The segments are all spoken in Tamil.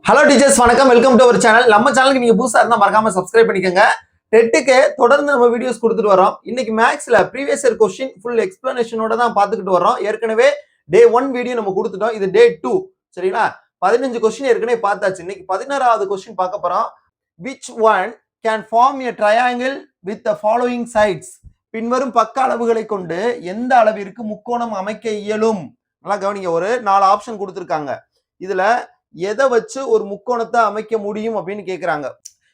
ஹலோ டீச்சர்ஸ், வணக்கம். Welcome to our channel. நம்ம சேனலுக்கு நீங்க புதுசா இருந்தா மறக்காம சப்ஸ்கிரைப் பண்ணிக்கோங்க. டெட்டுக்கு தொடர்ந்து நம்ம வீடியோஸ் கொடுத்துட்டு வரோம். இன்னைக்கு மேக்ஸ்ல ப்ரீவியஸ் இயர் கொஸ்டின் ஃபுல் எக்ஸ்பிளனேஷனோட தான் பார்த்துக்கிட்டு வரோம். ஏற்கனவே டே 1 வீடியோ நம்ம கொடுத்துட்டோம். இது டே 2. சரிங்களா? 15 கொஸ்டின் ஏற்கனவே பார்த்தாச்சு. இன்னைக்கு 16வது கொஸ்டின் பார்க்க போறோம். which one can form a triangle with the following sides? பின்வரும் பக்க அளவுகளை கொண்டு எந்த அளவிற்கு முக்கோணம் அமைக்க இயலும்? நல்லா கவனிங்க. ஒரு 4 ஆப்ஷன் கொடுத்துருக்காங்க. இதுல எதை வச்சு ஒரு முக்கோணத்தை அமைக்க முடியும் அப்படின்னு கேக்குறாங்க.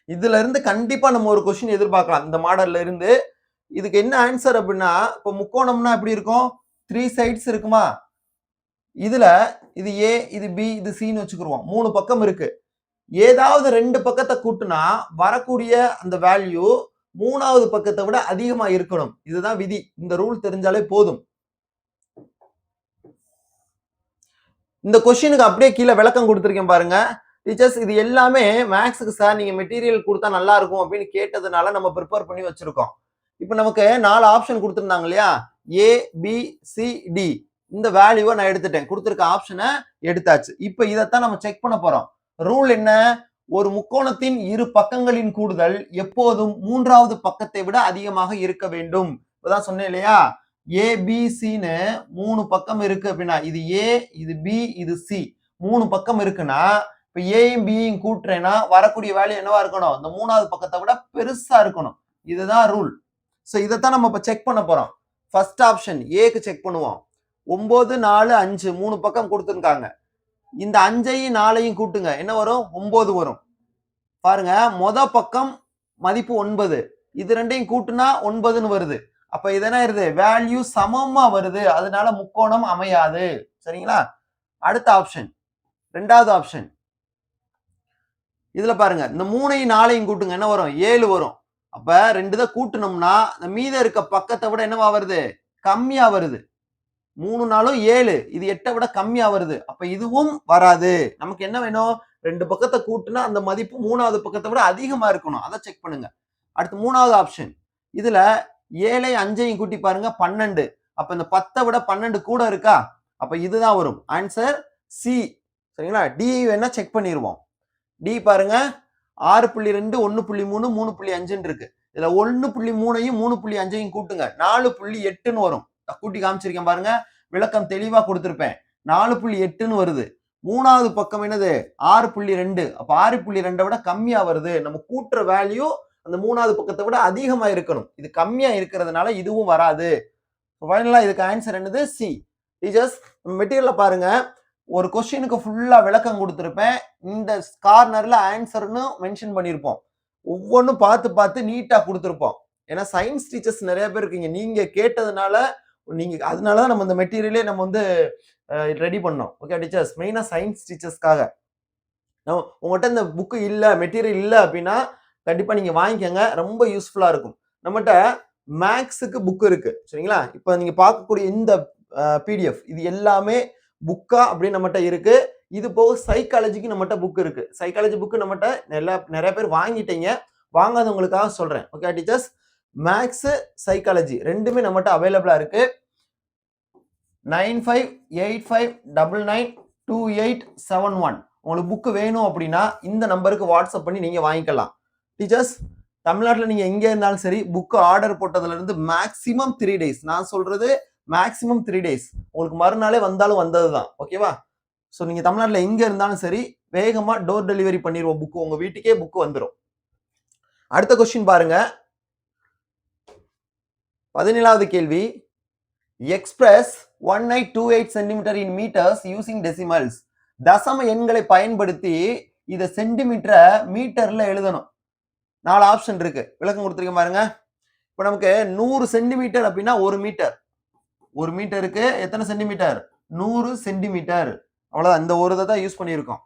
இதுல இருந்து கண்டிப்பா நம்ம ஒரு கொஸ்டின் எதிர்பார்க்கலாம். இந்த மாடல்ல இருந்து இதுக்கு என்ன ஆன்சர் அப்படின்னா, இப்போ முக்கோணம்னா எப்படி இருக்கும்? 3 சைட்ஸ் இருக்குமா? இதுல இது ஏ, இது பி, இது சின்னு வச்சுக்கிருவோம். 3 பக்கம் இருக்கு. ஏதாவது 2 பக்கத்தை கூட்டுனா வரக்கூடிய அந்த வேல்யூ 3வது பக்கத்தை விட அதிகமா இருக்கணும். இதுதான் விதி. இந்த ரூல் தெரிஞ்சாலே போதும். இந்த கொஸ்டினுக்கு அப்படியே கீழே விளக்கம் கொடுத்துருக்கேன் பாருங்க. டீச்சர்ஸ், இது எல்லாமே மேக்ஸுக்கு சார் நீங்க மெட்டீரியல் கொடுத்தா நல்லா இருக்கும் அப்படின்னு கேட்டதுனால நம்ம ப்ரிப்பேர் பண்ணி வச்சிருக்கோம். இப்போ நமக்கு 4 ஆப்ஷன் கொடுத்துருந்தாங்க இல்லையா? ஏ, பி, சி, டி. இந்த வேல்யூவை நான் எடுத்துட்டேன். கொடுத்துருக்க ஆப்ஷனை எடுத்தாச்சு. இப்போ இதைத்தான் நம்ம செக் பண்ண போறோம். ரூல் என்ன? ஒரு முக்கோணத்தின் இரு பக்கங்களின் கூடுதல் எப்போதும் 3வது பக்கத்தை விட அதிகமாக இருக்க வேண்டும். இப்பதான் சொன்னேன் இல்லையா? ஏபிசின்னு 3 பக்கம் இருக்கு அப்படின்னா, இது ஏ, இது பி, இது சி, 3 பக்கம் இருக்குன்னா, இப்ப ஏயும் பியும் கூட்டுறேன்னா வரக்கூடிய வேல்யூ என்னவா இருக்கணும்? இந்த 3வது பக்கத்தை விட பெருசா இருக்கணும். இதுதான் ரூல். சோ இதைத்தான் நம்ம இப்ப செக் பண்ண போறோம். ஃபர்ஸ்ட் ஆப்ஷன் ஏக்கு செக் பண்ணுவோம். 9, 4, 5 3 பக்கம் கொடுத்துருக்காங்க. இந்த 5ஐயும் 4ஐயும் கூட்டுங்க. என்ன வரும்? 9 வரும். பாருங்க, மொத பக்கம் மதிப்பு 9, இது ரெண்டையும் கூட்டுனா 9ன்னு வருது. அப்ப இது என்ன ஆயிருது? வேல்யூ சமமா வருது. அதனால முக்கோணம் அமையாது. சரிங்களா? அடுத்த ஆப்ஷன், 2வது ஆப்ஷன். இதுல பாருங்க, இந்த 3ஐயும் 4ஐயும் கூட்டுங்க. என்ன வரும்? 7 வரும். அப்ப 2 இதை கூட்டணும்னா இந்த மீத இருக்க பக்கத்தை விட என்னவா வருது? கம்மியா வருது. 3 4 7, இது 8 விட கம்மியா வருது. அப்ப இதுவும் வராது. நமக்கு என்ன வேணும்? 2 பக்கத்தை கூட்டுனா அந்த மதிப்பு 3வது பக்கத்தை விட அதிகமா இருக்கணும். அதை செக் பண்ணுங்க. அடுத்து 3வது ஆப்ஷன். இதுல 7ஐயும் 5ஐயும் கூட்டி பாருங்க, 12. அப்ப இந்த 10 விட 12 கூட இருக்கா? அப்ப இதுதான் வரும். Answer C. சரிங்களா? டி வேணா செக் பண்ணிடுவோம். டி பாருங்க, 6.2 1.3 3.5 இருக்கு. இதுல 1.3ஐயும் 3.5ஐயும் கூட்டுங்க, 4.8ன்னு வரும். கூட்டி காமிச்சிருக்கேன் பாருங்க, விளக்கம் தெளிவா கொடுத்திருப்பேன். 4.8ன்னு வருது. 3வது பக்கம் என்னது? 6.2. அப்ப 6.2 விட கம்மியா வருது. நம்ம கூட்டுற வேல்யூ அந்த 3வது பக்கத்தை விட அதிகமா இருக்கணும். இது கம்மியா இருக்கிறதுனால இதுவும் வராது. ஃபைனலா இதுக்கு ஆன்சர் என்னது? சி. டீச்சர்ஸ், மெட்டீரியல்ல பாருங்க, ஒரு கொஸ்டினுக்கு ஃபுல்லா விளக்கம் கொடுத்திருப்பேன். இந்த கார்னர்ல ஆன்சர்னு மென்ஷன் பண்ணியிருப்போம். ஒவ்வொன்றும் பார்த்து பார்த்து நீட்டா கொடுத்திருப்போம். ஏன்னா சயின்ஸ் டீச்சர்ஸ் நிறைய பேர் இருக்கீங்க. நீங்க கேட்டதுனால, அதனாலதான் நம்ம இந்த மெட்டீரியலே நம்ம வந்து ரெடி பண்ணோம். ஓகே டீச்சர்ஸ், மெயினா சயின்ஸ் டீச்சர்ஸ்க்காக. உங்கள்கிட்ட இந்த புக்கு இல்ல, மெட்டீரியல் இல்ல அப்படின்னா கண்டிப்பா நீங்க வாங்கிக்கோங்க. ரொம்ப யூஸ்ஃபுல்லா இருக்கும். நம்மகிட்ட மேக்ஸுக்கு புக் இருக்கு. சரிங்களா? இப்ப நீங்க பார்க்கக்கூடிய இந்த பிடிஎஃப் இது எல்லாமே புக்கா அப்படின்னு நம்மகிட்ட இருக்கு. இது போக சைக்காலஜிக்கு நம்மகிட்ட புக் இருக்கு. சைக்காலஜி புக்கு நம்மகிட்ட நிறைய பேர் வாங்கிட்டீங்க. வாங்காதவங்களுக்காக சொல்றேன். ஓகே டீச்சர்ஸ், மேக்ஸ் சைக்காலஜி ரெண்டுமே நம்மகிட்ட அவைலபிளா இருக்கு. 9585992871. உங்களுக்கு புக் வேணும் அப்படின்னா இந்த நம்பருக்கு வாட்ஸ்அப் பண்ணி நீங்க வாங்கிக்கலாம். டீச்சர்ஸ், தமிழ்நாட்டில் நீங்க எங்க இருந்தாலும் சரி, புக் ஆர்டர் போட்டதுல இருந்து மேக்சிமம் 3 days, நான் சொல்றது மேக்சிமம் 3 days, உங்களுக்கு மறுநாளே வந்தாலும் வந்ததுதான். ஓகேவா? ஸோ நீங்க தமிழ்நாட்டில் எங்க இருந்தாலும் சரி, வேகமா டோர் டெலிவரி பண்ணிடுவோம். புக் உங்க வீட்டுக்கே புக் வந்துடும். அடுத்த கொஸ்டின் பாருங்க, 17வது கேள்வி. Express 1828 centimetre in metres using decimals. தசம எண்களை பயன்படுத்தி இதை சென்டிமீட்டரை மீட்டர்ல எழுதணும். 4 ஆப்ஷன் இருக்கு. விளக்கம் கொடுத்துருக்கேன் பாருங்க. இப்போ நமக்கு 100 சென்டிமீட்டர் அப்படின்னா 1 மீட்டர். 1 மீட்டருக்கு எத்தனை சென்டிமீட்டர்? 100 சென்டிமீட்டர். அவ்வளவுதான். இந்த ஒரு இதை தான் யூஸ் பண்ணியிருக்கோம்.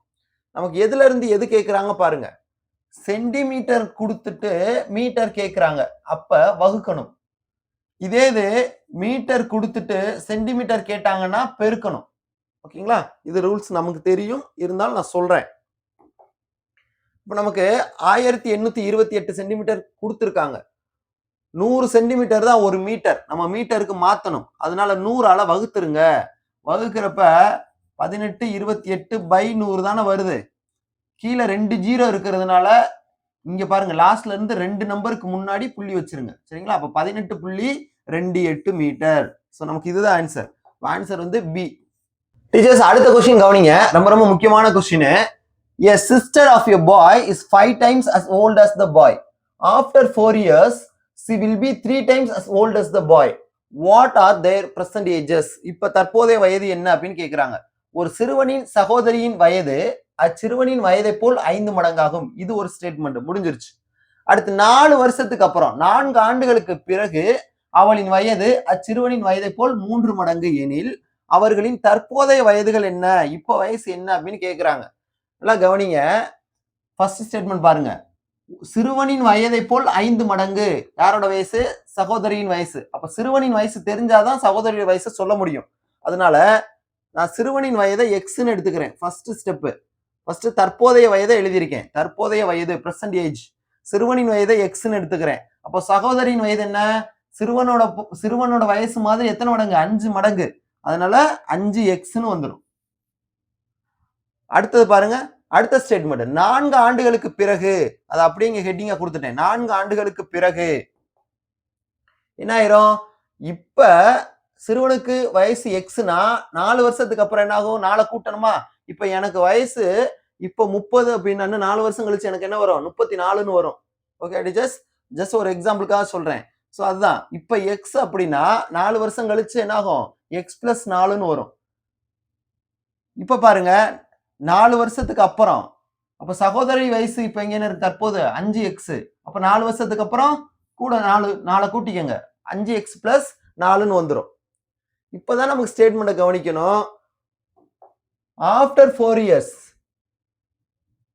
நமக்கு எதுல இருந்து எது கேட்கிறாங்க பாருங்க. சென்டிமீட்டர் கொடுத்துட்டு மீட்டர் கேட்கிறாங்க, அப்ப வகுக்கணும். இதே இது மீட்டர் கொடுத்துட்டு சென்டிமீட்டர் கேட்டாங்கன்னா பெருக்கணும். ஓகேங்களா? இது ரூல்ஸ் நமக்கு தெரியும், இருந்தாலும் நான் சொல்றேன். இப்ப நமக்கு 1828 சென்டிமீட்டர் கொடுத்துருக்காங்க. 100 சென்டிமீட்டர் தான் 1 மீட்டர். நம்ம மீட்டருக்கு மாத்தணும். அதனால 100ஆல வகுத்துருங்க. வகுக்கிறப்ப 1828/100 தானே வருது. கீழே 2 0 இருக்கிறதுனால இங்க பாருங்க லாஸ்ட்ல இருந்து 2 நம்பருக்கு முன்னாடி புள்ளி வச்சிருங்க. சரிங்களா? அப்ப 18.28 மீட்டர். சோ நமக்கு இதுதான் ஆன்சர். ஆன்சர் வந்து பி. டீச்சர்ஸ் அடுத்த கொஸ்டின் கவனிங்க. ரொம்ப ரொம்ப முக்கியமான question. A sister of a boy is 5 times as old as the boy. After 4 years, she will be 3 times as old as the boy. What are their present ages? இப்ப தற்போதைய வயது என்ன அப்படின்னு கேக்குறாங்க. ஒரு சிறுவனின் சகோதரியின் வயது அச்சிறுவனின் வயதை போல் 5 மடங்காகும். இது ஒரு ஸ்டேட்மெண்ட் முடிஞ்சிருச்சு. அடுத்து 4 வருஷத்துக்கு அப்புறம் 4 ஆண்டுகளுக்கு பிறகு அவளின் வயது அச்சிறுவனின் வயதை போல் 3 மடங்கு எனில் அவர்களின் தற்போதைய வயதுகள் என்ன, இப்ப வயசு என்ன அப்படின்னு கேக்குறாங்க. எல்லாம் கவனிங்க. ஃபர்ஸ்ட் ஸ்டேட்மெண்ட் பாருங்க. சிறுவனின் வயதை போல் 5 மடங்கு. யாரோட வயசு? சகோதரியின் வயசு. அப்ப சிறுவனின் வயசு தெரிஞ்சாதான் சகோதரியின் வயசை சொல்ல முடியும். அதனால நான் சிறுவனின் வயதை எக்ஸ்ன்னு எடுத்துக்கிறேன். First step. ஃபர்ஸ்ட் தற்போதைய வயதை எழுதியிருக்கேன். தற்போதைய வயது பிரசன்ட் ஏஜ். சிறுவனின் வயதை எக்ஸ்ன்னு எடுத்துக்கிறேன். அப்போ சகோதரியின் வயது என்ன? சிறுவனோட வயசு மாதிரி எத்தனை மடங்கு? 5 மடங்கு. அதனால 5x வந்துடும். அடுத்தது பாருங்க. அடுத்த ஸ்டேட்மெண்ட் 4 ஆண்டுகளுக்கு பிறகு. அது அப்படியே இங்க ஹெட்டிங்கா கொடுத்துட்டேன். 4 ஆண்டுகளுக்கு பிறகு என்ன ஆயிரும்? இப்ப சிறுவனுக்கு வயசு எக்ஸ்னா 4 வருஷத்துக்கு அப்புறம் என்ன ஆகும்? 4 கூட்டணுமா? இப்ப எனக்கு வயசு இப்ப 30 அப்படின்னா 4 வருஷம் கழிச்சு எனக்கு என்ன வரும்? 34ன்னு வரும். ஓகே டீச்சர்ஸ், ஜஸ்ட் ஒரு எக்ஸாம்பிளுக்காக சொல்றேன். சோ அதுதான் இப்ப எக்ஸ் அப்படின்னா 4 வருஷம் கழிச்சு என்ன ஆகும்? எக்ஸ் பிளஸ் 4ன்னு வரும். இப்ப பாருங்க 4 வருஷத்துக்கு அப்புறம் அப்ப சகோதரி வயசு இப்ப எங்க தற்போது 5x. அப்ப 4 வருஷத்துக்கு அப்புறம் கூட 4 கூட்டிக்கங்க. 5x பிளஸ் 4ன்னு வந்துடும். இப்பதான் நமக்கு ஸ்டேட்மெண்ட்டை கவனிக்கணும். ஆஃப்டர் 4 இயர்ஸ்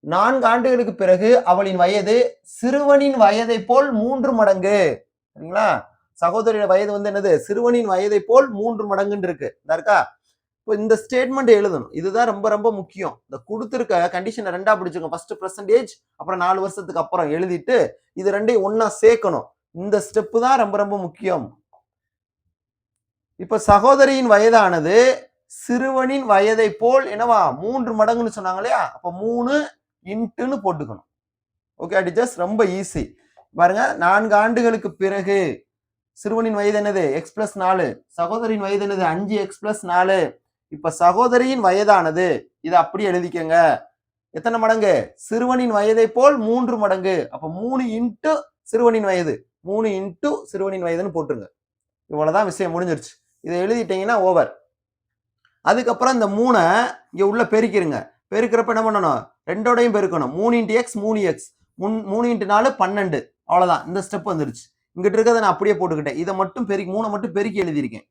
4 ஆண்டுகளுக்கு பிறகு அவளின் வயது சிறுவனின் வயதை போல் 3 மடங்கு. சரிங்களா? சகோதரியோட வயது வந்து என்னது? சிறுவனின் வயதை போல் 3 மடங்குன்னு இருக்கு. இருக்கா? இப்போ இந்த ஸ்டேட்மெண்ட் எழுதணும். இதுதான் ரொம்ப ரொம்ப முக்கியம். இந்த கொடுத்திருக்க கண்டிஷனை ரெண்டா பிடிச்சுக்கோங்க. ஃபர்ஸ்ட் பெர்சன்டேஜ், அப்புறம் 4 வருஷத்துக்கு அப்புறம் எழுதிட்டு இது ரெண்டையும் ஒன்னா சேர்க்கணும். இந்த ஸ்டெப் தான் ரொம்ப ரொம்ப முக்கியம். இப்ப சகோதரியின் வயதானது சிறுவனின் வயதை போல் என்னவா 3 மடங்குன்னு சொன்னாங்க இல்லையா? அப்ப 3 இன்ட்டுன்னு போட்டுக்கணும். ஓகே டீச்சர்ஸ், ரொம்ப ஈஸி. பாருங்க 4 ஆண்டுகளுக்கு பிறகு சிறுவனின் வயது என்னது? X plus 4. சகோதரியின் வயது என்னது? 5x plus 4. இப்ப சகோதரியின் வயதானது இதை அப்படி எழுதிக்கங்க. எத்தனை மடங்கு? சிறுவனின் வயதை போல் 3 மடங்கு. அப்ப 3 இன்ட்டு சிறுவனின் வயது. 3 இன்ட்டு சிறுவனின் வயதுன்னு போட்டுருங்க. இவ்வளவுதான் விஷயம், முடிஞ்சிருச்சு. இதை எழுதிட்டீங்கன்னா ஓவர். அதுக்கப்புறம் இந்த 3 இங்க உள்ள பெருக்கிருங்க. பெருக்கிறப்ப என்ன பண்ணணும்? ரெண்டோடையும் பெருக்கணும். 3 இன்ட்டு எக்ஸ் 3x. 3 இன்ட்டு 4 12. அவ்வளவுதான், இந்த ஸ்டெப் வந்துருச்சு. இங்கிட்ட இருக்கிறத நான் அப்படியே போட்டுக்கிட்டேன். இதை மட்டும் பெருக்கி 3 மட்டும் பெருக்கி எழுதியிருக்கேன்.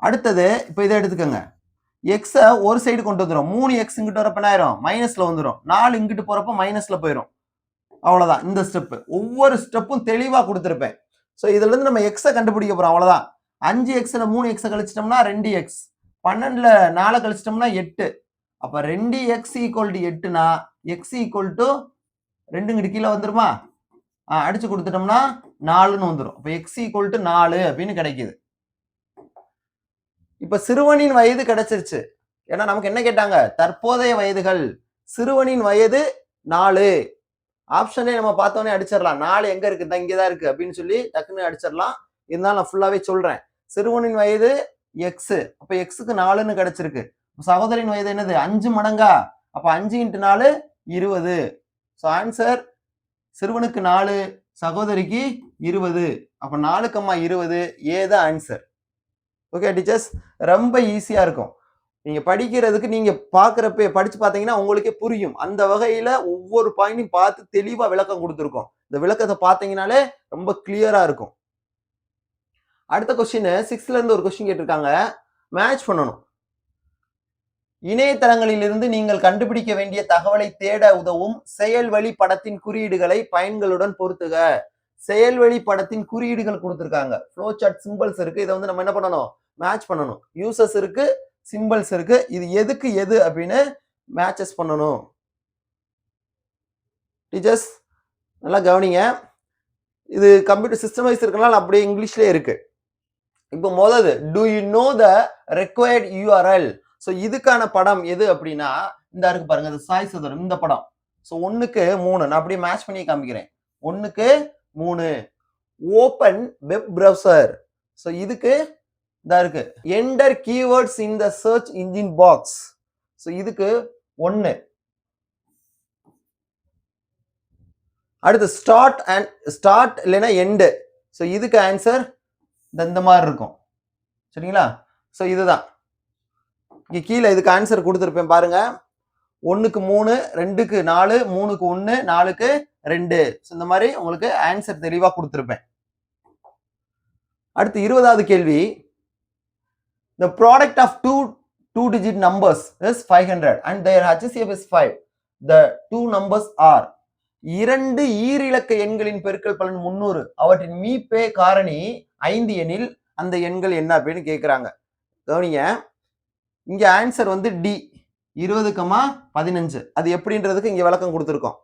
அடுத்தது இப்ப இதை எடுத்துக்கோங்க. எக்ஸ ஒரு சைடு கொண்டு வந்துடும். 3x இங்கிட்ட வரப்ப என்ன ஆயிரும்? மைனஸ்ல வந்துடும். 4 இங்கிட்டு போறப்ப மைனஸ்ல போயிடும். அவ்வளவுதான் இந்த ஸ்டெப். ஒவ்வொரு ஸ்டெப்பும் தெளிவா கொடுத்துருப்பேன். ஸோ இதுல இருந்து நம்ம எக்ஸை கண்டுபிடிக்க போறோம். அவ்வளவுதான். 5xல 3x கழிச்சிட்டோம்னா 2x. 12ல 4 கழிச்சிட்டோம்னா 8. அப்ப 2x ஈக்குவல் டு 8னா x ஈக்குவல் டு 2 இங்கிட்டு கீழே வந்துருமா? அடிச்சு கொடுத்துட்டோம்னா 4ன்னு வந்துடும். அப்ப x ஈக்குவல் டு 4 அப்படின்னு கிடைக்குது. இப்ப சிறுவனின் வயது கிடைச்சிருச்சு. ஏன்னா நமக்கு என்ன கேட்டாங்க? தற்போதைய வயதுகள். சிறுவனின் வயது 4. ஆப்ஷனே நம்ம பார்த்தோன்னே அடிச்சிடலாம். 4 எங்க இருக்கு? இங்கதான் இருக்கு அப்படின்னு சொல்லி டக்குன்னு அடிச்சிடலாம். இருந்தாலும் நான் ஃபுல்லாவே சொல்றேன். சிறுவனின் வயது எக்ஸ். அப்ப எக்ஸுக்கு 4ன்னு கிடைச்சிருக்கு. சகோதரின் வயது என்னது? 5 மடங்கா? அப்ப 5 இன்ட்டு 4 20. ஸோ ஆன்சர் சிறுவனுக்கு 4, சகோதரிக்கு 20. அப்ப 4,20 ஏதான் ஆன்சர். ஓகே டீச்சர்ஸ், ரொம்ப ஈஸியா இருக்கும். நீங்க படிக்கிறதுக்கு நீங்க பாக்குறப்ப படிச்சு பாத்தீங்கன்னா உங்களுக்கே புரியும். அந்த வகையில ஒவ்வொரு பாயிண்டையும் பார்த்து தெளிவா விளக்கம் கொடுத்துருக்கோம். இந்த விளக்கத்தை பாத்தீங்கன்னாலே ரொம்ப கிளியரா இருக்கும். அடுத்த கொஸ்டின் 6ல இருந்து ஒரு கொஸ்டின் கேட்டிருக்காங்க. மேட்ச் பண்ணணும். இணையதளங்களிலிருந்து நீங்கள் கண்டுபிடிக்க வேண்டிய தகவலை தேட உதவும் செயல்வழி படத்தின் குறியீடுகளை பயன்களுடன் பொருத்துக. செயல்வழி படத்தின் குறியீடுகள் கொடுத்திருக்காங்க. ஃப்ளோ சார்ட் சிம்பிள்ஸ் இருக்கு. இதை வந்து நம்ம என்ன பண்ணணும்? மேட்ச் பண்ணணும். யூசர்ஸ் இருக்கு, சிம்பிள்ஸ் இருக்கு. இது எதுக்கு எது அப்படின்னு மேட்சஸ் பண்ணணும். டீச்சர்ஸ் நல்லா கவனிங்க. இது கம்ப்யூட்டர் சிஸ்டம் வைஸ் இருக்கனால அப்படியே இங்கிலீஷ்லயே இருக்கு. இப்போ முதல்ல do you know the required URL? So இதுக்கான படம் எது அப்படின்னா இந்த இருக்கு பாருங்க, இந்த சாய் சதுரம் இந்த படம். ஸோ 1க்கு 3 நான் அப்படியே மேட்ச் பண்ணி காமிக்கிறேன். 1க்கு 3 ஓப்பன் வெப் பிரவுசர். ஸோ இதுக்கு இதா இருக்கு enter keywords in the church engine box. So இதுக்கு 1. அடுத்து ஸ்டார்ட் இல்லைன்னா எண்டு. ஸோ இதுக்கு ஆன்சர் இந்த மாதிரி இருக்கும். சரிங்களா? ஸோ இதுதான் இங்கே கீழே இதுக்கு ஆன்சர் கொடுத்துருப்பேன் பாருங்க. 1க்கு 3, 2க்கு 4, 3க்கு 1, 4க்கு 2. ஸோ இந்த மாதிரி உங்களுக்கு ஆன்சர் தெளிவாக கொடுத்துருப்பேன். அடுத்து 20வது கேள்வி. The product of two digit numbers is 500 and their HCF is 5. The two numbers are 2 ஈரிலக்க எண்களின் பெருக்கல் பலன் 300. அவற்றின் மீப்பே காரணி 5 எனில் அந்த எண்கள் என்ன அப்படின்னு கேட்குறாங்க. கவனிங்க, இங்க ஆன்சர் வந்து டி 20,15. அது எப்படின்றதுக்கு இங்க விளக்கம் கொடுத்துருக்கோம்.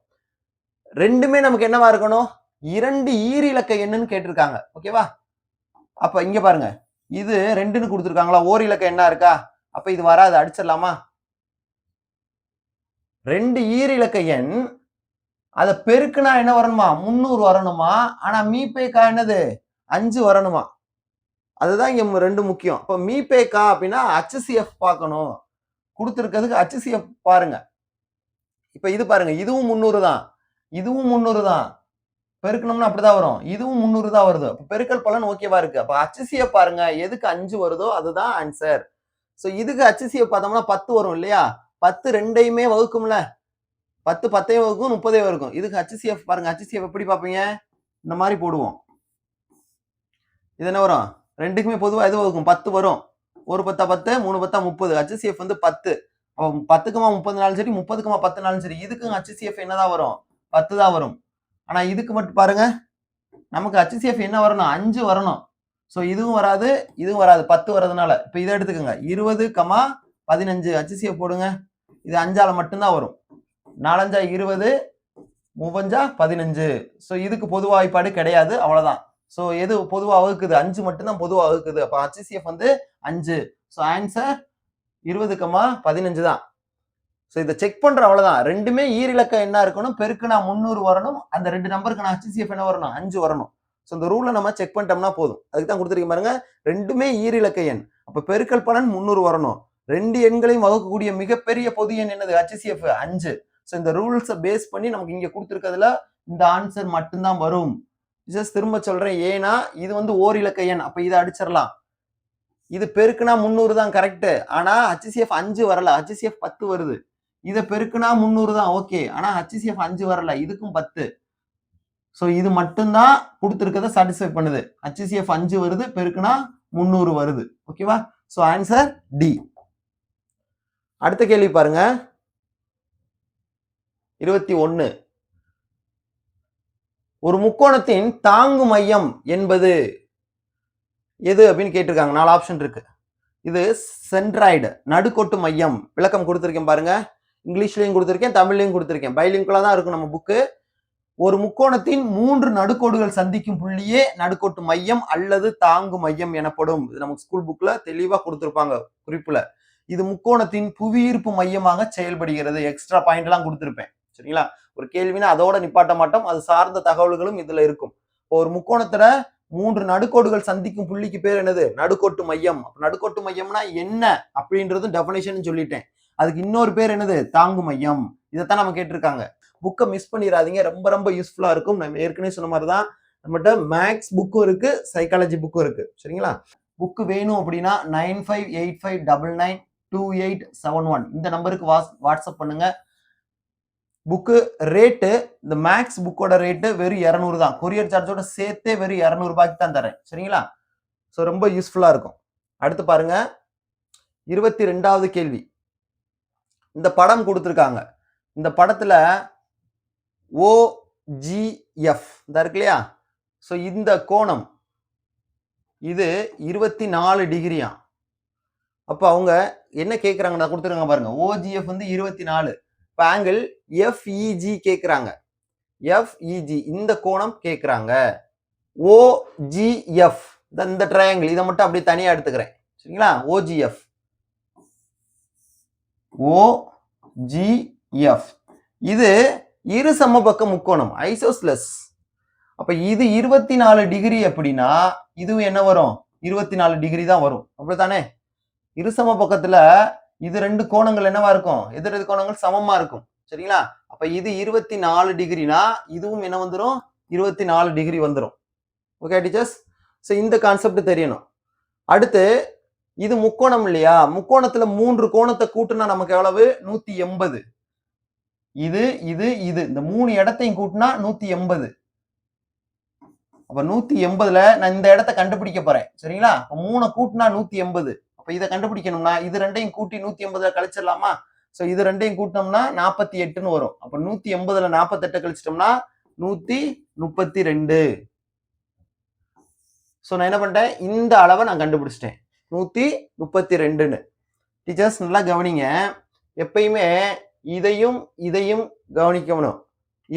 ரெண்டுமே நமக்கு என்னவா இருக்கணும்? 2 ஈரிலக்க எண்ணுன்னு கேட்டிருக்காங்க. ஓகேவா? அப்ப இங்க பாருங்க, இது 2ன்னு கொடுத்துருக்காங்களா? ஓரிலக்க எண்ணா இருக்கா? அப்ப இது வராது, அடிச்சிடலாமா? 2 ஈரிலக்க எண் அதை பெருக்குனா என்ன வரணுமா? 300 வரணுமா? ஆனா மீபேக்கா என்னது? 5 வரணுமா? அதுதான் இங்க 2 முக்கியம். இப்ப மீபேக்கா அப்படின்னா HCF பார்க்கணும். கொடுத்துருக்கிறதுக்கு HCF பாருங்க. இப்ப இது பாருங்க, இதுவும் 300 தான், இதுவும் 300 தான். பெருக்கணும்னா அப்படிதான் வரும். இதுவும் 300 தான் வருது. பெருக்கல் பலன் ஓகேவா இருக்கு. அப்ப HCF பாருங்க, எதுக்கு 5 வருதோ அதுதான் ஆன்சர். சோ இதுக்கு HCF பார்த்தோம்னா 10 வரும் இல்லையா? 10 2ஐயுமே வகுக்கும்ல. 10 10ஐயும் வகுக்கும், 30ஐயும் வகுக்கும். இதுக்கு HCF பாருங்க. HCF எப்படி பார்ப்பீங்க? இந்த மாதிரி போடுவோம். இது என்ன வரும்? ரெண்டுக்குமே பொதுவா எது வகுக்கும்? 10 வரும். 1 10 10, 3 10 30. HCF வந்து 10. 10,30 சரி, 30,10 சரி, இதுக்கும் HCF என்னதான் வரும்? 10 தான் வரும். ஆனா இதுக்கு மட்டும் பாருங்க, நமக்கு HCF என்ன வரணும்? 5 வரணும். சோ இதுவும் வராது, இதுவும் வராது, 10 வரதுனால. இப்ப இதை எடுத்துக்கோங்க, 20,15 HCF போடுங்க. இது 5ஆல மட்டும்தான் வரும். 4 5 20, 3 15. சோ இதுக்கு பொது வாய்ப்பாடு கிடையாது, அவ்வளவுதான். சோ எது பொதுவா வகுக்குது? 5 மட்டும்தான் பொதுவா வகுக்குது. அப்ப HCF வந்து 5. சோ ஆன்சர் 20,15 தான். சோ இதை செக் பண்ற, அவ்வளவுதான். ரெண்டுமே ஈரிலக்க என்ன இருக்கணும்? பெருக்குனா 300 வரணும். அந்த 2 நம்பருக்கு நான் HCF என்ன வரணும்? 5 வரணும். சோ இந்த ரூலை நம்ம செக் பண்ணிட்டோம்னா போதும். அதுக்கு தான் கொடுத்துருக்கீங்க பாருங்க, ரெண்டுமே ஈரிலக்க எண். அப்ப பெருக்கல் பலன் 300 வரணும். 2 எண்களையும் வகுக்கக்கூடிய மிகப்பெரிய பொது எண் என்னது? HCF 5. சோ இந்த ரூல்ஸை பேஸ் பண்ணி நமக்கு இங்க கொடுத்துருக்கிறதுல இந்த ஆன்சர் மட்டும்தான் வரும். ஜஸ்ட் திரும்ப சொல்றேன், ஏன்னா இது வந்து ஓரிலக்க எண். அப்ப இதை அடிச்சிடலாம். இது பெருக்குனா 300 தான் கரெக்ட். ஆனா HCF 5 வரல, HCF 10 வருது. இதை பெருக்குனா 300 தான் ஓகே, ஆனா HCF 5 வரல, இதுக்கும் 10. சோ இது மட்டும்தான் கொடுத்துருக்கத சாட்டிஸ்ஃபை பண்ணுது. HCF 5 வருது, பெருக்குனா 300 வருது. ஓகேவா? So answer D. அடுத்த கேள்வி பாருங்க, 21. ஒரு முக்கோணத்தின் தாங்கு மையம் என்பது எது அப்படின்னு கேட்டிருக்காங்க. 4 ஆப்ஷன் இருக்கு. இது சென்ட்ராய்டு, நடுக்கோட்டு மையம். விளக்கம் கொடுத்திருக்கேன் பாருங்க. இங்கிலீஷ்லயும் கொடுத்திருக்கேன், தமிழ்லையும் கொடுத்திருக்கேன். பைலிங்குலா தான் இருக்கும் நம்ம புக்கு. ஒரு முக்கோணத்தின் 3 நடுக்கோடுகள் சந்திக்கும் புள்ளியே நடுக்கோட்டு மையம் அல்லது தாங்கு மையம் எனப்படும். இது நமக்கு ஸ்கூல் புக்ல தெளிவா கொடுத்திருப்பாங்க குறிப்புல. இது முக்கோணத்தின் புவியீர்ப்பு மையமாக செயல்படுகிறது. எக்ஸ்ட்ரா பாயிண்ட் எல்லாம் கொடுத்திருப்பேன். சரிங்களா? ஒரு கேள்வினா அதோட நிப்பாட்ட மாட்டோம், அது சார்ந்த தகவல்களும் இதுல இருக்கும். ஒரு முக்கோணத்துல 3 நடுக்கோடுகள் சந்திக்கும் புள்ளிக்கு பேர் என்னது? நடுக்கோட்டு மையம். நடுக்கோட்டு மையம்னா என்ன அப்படின்றது டெஃபினிஷன் சொல்லிட்டேன். அதுக்கு இன்னொரு பேர் என்னது? தாங்கு மையம். இதைத்தான் நம்ம கேட்டிருக்காங்க. புக்கை மிஸ் பண்ணிடாதீங்க, ரொம்ப ரொம்ப யூஸ்ஃபுல்லா இருக்கும். நம்ம ஏற்கனவே சொன்ன மாதிரி தான் நம்மகிட்ட மேக்ஸ் புக்கும் இருக்கு, சைக்காலஜி புக்கும் இருக்கு. சரிங்களா? புக்கு வேணும் அப்படின்னா 9585992871 இந்த நம்பருக்கு வாட்ஸ்அப் பண்ணுங்க. புக்கு ரேட்டு, இந்த மேக்ஸ் புக்கோட ரேட்டு வெறும் 200 தான். கொரியர் சார்ஜோட சேர்த்தே வெறும் 200 ரூபாய்க்கு தான் தரேன். சரிங்களா? ஸோ ரொம்ப யூஸ்ஃபுல்லா இருக்கும். அடுத்து பாருங்க, 22வது கேள்வி. இந்த படம் கொடுத்துருக்காங்க. இந்த படத்துல OGF இந்த இருக்கு இல்லையா? ஸோ இந்த கோணம் இது 24 டிகிரியா. அப்ப அவங்க என்ன கேட்கறாங்க? நான் கொடுத்துருக்காங்க பாருங்க. OGF வந்து 24. இப்போ ஆங்கிள் FEG கேட்குறாங்க. FEG இந்த கோணம் கேட்குறாங்க. OGF இந்த ட்ரையாங்கிள், இதை மட்டும் அப்படியே தனியாக எடுத்துக்கிறேன். சரிங்களா? OGF GF. இது இரு சமபக்க முக்கோணம் ஐசோஸ்லஸ். அப்ப இது 24 டிகிரி அப்படின்னா இதுவும் என்ன வரும்? 24 டிகிரி தான் வரும். அப்படித்தானே? இரு சமபக்கத்துல இது ரெண்டு கோணங்கள் என்னவா இருக்கும்? எதிர் கோணங்கள் சமமா இருக்கும். சரிங்களா? அப்ப இது 24 டிகிரினா இதுவும் என்ன வந்துரும்? 24 டிகிரி வந்துரும். Okay teachers? சோ இந்த கான்செப்ட் தெரியணும். அடுத்து இது முக்கோணம் இல்லையா? முக்கோணத்துல 3 கோணத்தை கூட்டினா நமக்கு எவ்வளவு? 180. இது இந்த 3 இடத்தையும் கூட்டினா 180. அப்ப 180ல நான் இந்த இடத்தை கண்டுபிடிக்க போறேன். சரிங்களா? அப்ப 3 கூட்டினா 180. அப்ப இதை கண்டுபிடிக்கணும்னா இது ரெண்டையும் கூட்டி 180ல கழிச்சிடலாமா? சோ இது ரெண்டையும் கூட்டினோம்னா 48ன்னு வரும். அப்ப 180ல 48 கழிச்சிட்டோம்னா 132. சோ நான் என்ன பண்ணிட்டேன்? இந்த அளவை நான் கண்டுபிடிச்சிட்டேன். 132ன்னு. டீச்சர்ஸ் நல்லா கவனிங்க. எப்பயுமே இதையும் கவனிக்கணும்.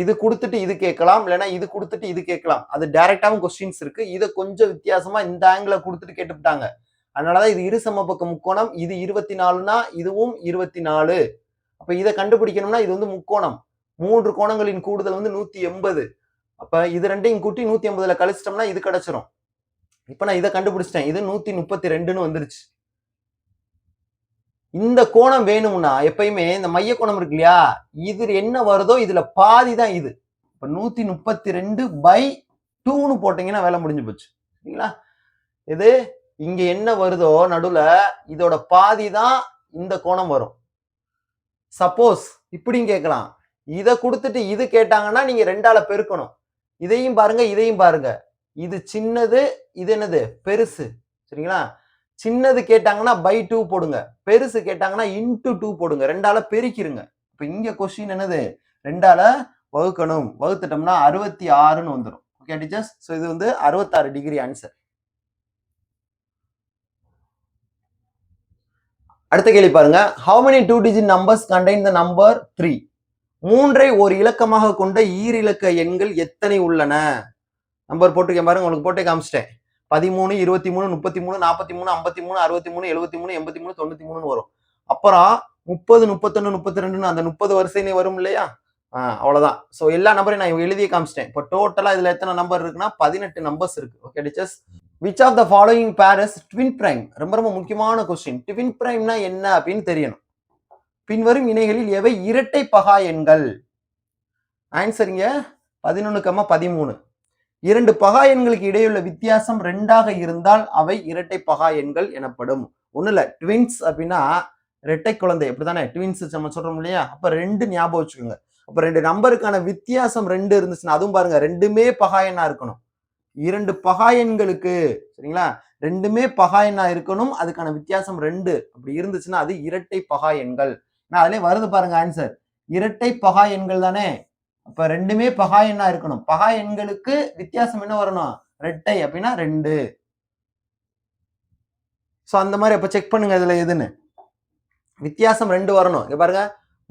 இது கொடுத்துட்டு இது கேட்கலாம், இல்லைன்னா இது கொடுத்துட்டு இது கேட்கலாம். அது டைரக்டாவும் கொஸ்டின்ஸ் இருக்கு. இதை கொஞ்சம் வித்தியாசமா இந்த ஆங்கிள கொடுத்துட்டு கேட்டுவிட்டாங்க. அதனாலதான் இது இரு சமபக்க முக்கோணம். இது 24னா இதுவும் 24. அப்ப இதை கண்டுபிடிக்கணும்னா இது வந்து முக்கோணம். 3 கோணங்களின் கூடுதல் வந்து 180. அப்ப இது ரெண்டையும் கூட்டி 180ல கழிச்சிட்டோம்னா இது கிடைச்சிரும். இப்ப நான் இதை கண்டுபிடிச்சிட்டேன். இது 132ன்னு வந்துருச்சு. இந்த கோணம் வேணும்னா எப்பயுமே இந்த மைய கோணம் இருக்கு இல்லையா? இது என்ன வருதோ இதுல பாதி தான் இது. இப்ப 132/2ன்னு போட்டீங்கன்னா வேலை முடிஞ்சு போச்சு. சரிங்களா? இது இங்க என்ன வருதோ நடுவுல இதோட பாதி தான் இந்த கோணம் வரும். சப்போஸ் இப்படியும் கேட்கலாம். இதை கொடுத்துட்டு இது கேட்டாங்கன்னா நீங்க 2ஆல பெருக்கணும். இதையும் பாருங்க, இதையும் பாருங்க. இது சின்னது, இது என்னது? பெருசு. சரிங்களா? சின்னது கேட்டாங்கன்னா by2 போடுங்க, பெருசு கேட்டாங்கன்னா × 2 போடுங்க. 2ஆல பெருக்கிருங்க. இப்ப இங்க கொஸ்டின் என்னது? 2ஆல வகுக்கணும். வகுத்துட்டோம்னா 66ன்னு வந்துடும். Okay teachers? சோ இது வந்து 66 டிகிரி ஆன்சர். அடுத்த கேள்வி பாருங்க. How many 2-digit numbers contain the number 3? 3ஐ ஒரு இலக்கமாக கொண்ட ஈரிலக்க எண்கள் எத்தனை உள்ளன? நம்பர் போட்டுக்கேன் பாருங்க. உங்களுக்கு போட்டே காமிச்சிட்டேன். 13, 23, 33, 43, 53, 63, 73, 83, 93ன்னு வரும். அப்புறம் 30, 31, 32ன்னு அந்த 30 வரிசையிலே வரும் இல்லையா? அவ்வளவுதான். சோ எல்லா நம்பரையும் நான் எழுதியே காமிச்சிட்டேன். இப்போ டோட்டலா இதுல எத்தனை நம்பர் இருக்குன்னா 18 நம்பர்ஸ் இருக்கு. Okay teachers? which of the following pair is twin prime? ரொம்ப முக்கியமான கொஸ்டின். ட்வின் பிரைம்னா என்ன அப்படின்னு தெரியணும். பின்வரும் இணைகளில் எவை இரட்டை பகா எண்கள்? ஆன்சரிங்க 11,13. 2 பகா எண்களுக்கு இடையுள்ள வித்தியாசம் 2ஆக இருந்தால் அவை இரட்டை பகா எண்கள் எனப்படும். ஒண்ணு இல்ல, ட்வின்ஸ் அப்படின்னா இரட்டை குழந்தை. அப்படித்தானே? ட்வின்ஸ் நம்ம சொல்றோம் இல்லையா? அப்ப 2 ஞாபகம் வச்சுக்கோங்க. அப்ப 2 நம்பருக்கான வித்தியாசம் 2 இருந்துச்சுன்னா அதுவும் பாருங்க, 2மே பகா எண்ணா இருக்கணும். 2 பகா எண்களுக்கு, சரிங்களா, 2மே பகா எண்ணா இருக்கணும். அதுக்கான வித்தியாசம் 2 அப்படி இருந்துச்சுன்னா அது இரட்டை பகா எண்கள். நான் அதுலயே வருது பாருங்க ஆன்சர். இரட்டை பகா எண்கள் தானே? அப்ப 2மே பகா எண்ணா இருக்கணும். பகா எண்களுக்கு வித்தியாசம் என்ன வரணும்? இரட்டை அப்படின்னா 2. சோ அந்த மாதிரி அப்ப செக் பண்ணுங்க இதுல எதுன்னு. வித்தியாசம் 2 வரணும். இங்க பாருங்க,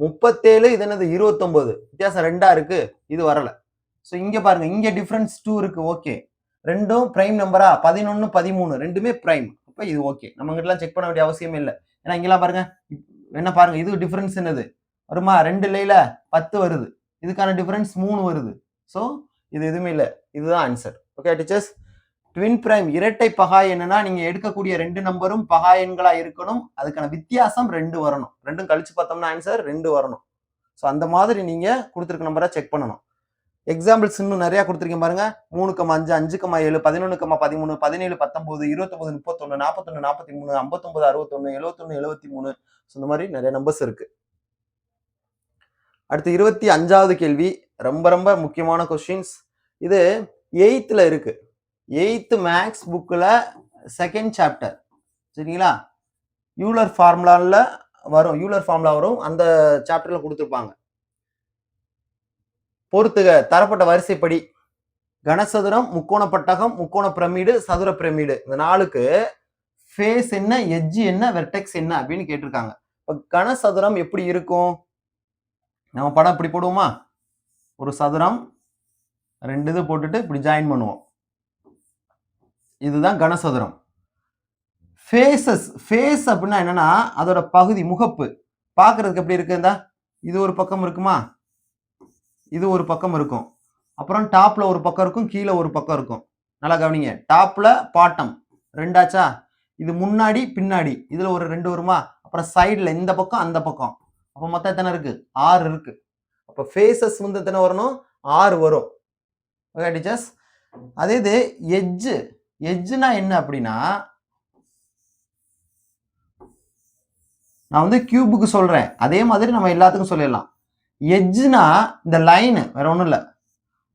37 இது என்னது? 29. வித்தியாசம் 2ஆ இருக்கு. இது வரல. சோ இங்க பாருங்க, இங்க டிஃபரன்ஸ் 2 இருக்கு. ஓகே, ரெண்டும் பிரைம் நம்பரா? 11, 13 ரெண்டுமே பிரைம். அப்ப இது ஓகே. நம்ம கிட்டலாம் செக் பண்ண வேண்டிய அவசியமே இல்லை. ஏன்னா இங்கெல்லாம் பாருங்க, என்ன பாருங்க, இது டிஃபரன்ஸ் என்னது வருமா? 2 இல்லையில 10 வருது. இதுக்கான டிஃபரன்ஸ் 3 வருது. சோ இது எதுவுமே இல்லை. இதுதான் answer. Okay teachers? Twin prime இரட்டை பகா எண்ணுனா நீங்க எடுக்கக்கூடிய 2 நம்பரும் பகா எண்களா இருக்கணும். அதுக்கான வித்தியாசம் 2 வரணும். 2ம் கழிச்சு பார்த்தோம்னா ஆன்சர் 2 வரணும். சோ அந்த மாதிரி நீங்க கொடுத்துருக்க நம்பரை செக் பண்ணணும். எக்ஸாம்பிள்ஸ் இன்னும் நிறைய கொடுத்துருக்கேன் பாருங்க. 3,5, 5,7, 11,13, 17, 19, 29, 31, 41, 43, 59, 61, 71, 73. இந்த மாதிரி நிறைய நம்பர்ஸ் இருக்கு. அடுத்து 25வது கேள்வி. ரொம்ப ரொம்ப முக்கியமான கொஸ்டின்ஸ். இது 8th இருக்கு. 8th மேக்ஸ் புக்ல 2nd சாப்டர். சரிங்களா? யூலர் ஃபார்முலால வரும். யூலர் ஃபார்முலா வரும். அந்த சாப்டர்ல கொடுத்துருப்பாங்க. பொறுத்துக தரப்பட்ட வரிசைப்படி கனசதுரம், முக்கோண பட்டகம், முக்கோண பிரமிடு, சதுர பிரமிடு, இந்த 4க்கு ஃபேஸ் என்ன, எட்ஜ் என்ன, வெர்டெக்ஸ் என்ன அப்படின்னு கேட்டிருக்காங்க. இப்ப கனசதுரம் எப்படி இருக்கும்? நம்ம படம் இப்படி போடுவோமா? ஒரு சதுரம் 2 இது போட்டுட்டு இப்படி ஜாயின் பண்ணுவோம். இதுதான் கனசதுரம். ஃபேஸஸ், ஃபேஸ் அப்படின்னா என்னன்னா அதோட பகுதி, முகப்பு பார்க்கறதுக்கு எப்படி இருக்கு? இது ஒரு பக்கம் இருக்குமா, இது ஒரு பக்கம் இருக்கும். அப்புறம் டாப்ல ஒரு பக்கம் இருக்கும், கீழே ஒரு பக்கம் இருக்கும். நல்லா கவனிங்க. டாப்ல பாட்டம் ரெண்டாச்சா, இது முன்னாடி பின்னாடி, இதுல ஒரு 2 வருமா, அப்புறம் சைடுல இந்த பக்கம் அந்த பக்கம், அப்ப மொத்தம் எத்தனை இருக்கு, 6 இருக்கு. அப்ப ஃபேஸஸ் வந்து எத்தனை வரணும், 6 வரும். Okay teachers. அதே இது எட்ஜ், எட்ஜ்னா என்ன அப்படின்னா, நான் வந்து கியூபுக்கு சொல்றேன், அதே மாதிரி நம்ம எல்லாத்துக்கும் சொல்லிடலாம். எட்ஜ்னா இந்த லைன், வேற ஒண்ணும் இல்ல,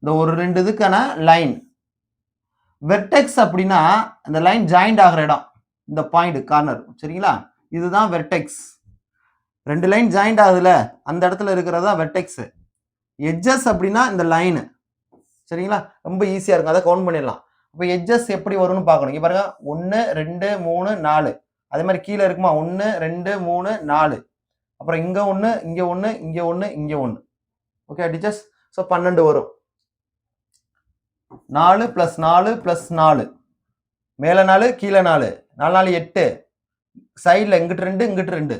இந்த ஒரு 2 இதுக்கான லைன். வெர்டெக்ஸ் அப்படின்னா இந்த லைன் ஜாயிண்ட் ஆகிற இடம், இந்த பாயிண்ட் கார்னர், சரிங்களா, இதுதான் வெர்டெக்ஸ். 2 லைன் ஜாயிண்ட் ஆகுதுல, அந்த இடத்துல இருக்கிறதா வெர்டெக்ஸ். எட்ஜஸ் அப்படின்னா இந்த லைன், சரிங்களா, ரொம்ப ஈஸியா இருக்கும், அதை கவுண்ட் பண்ணிடலாம். அப்போ எட்ஜஸ் எப்படி வரும்னு பார்க்கணும். இங்க பாருங்க, 1 2 3 4, அதே மாதிரி கீழே இருக்குமா, 1 2 3 4, அப்புறம் இங்க 1 இங்க 1 இங்க 1 இங்க 1. Okay teachers. ஸோ 12 வரும். 4 + 4 + 4, மேலே 4 கீழே 4, 4 4 8, சைடில் இங்கிட்டு 2 இங்கிட்டு 2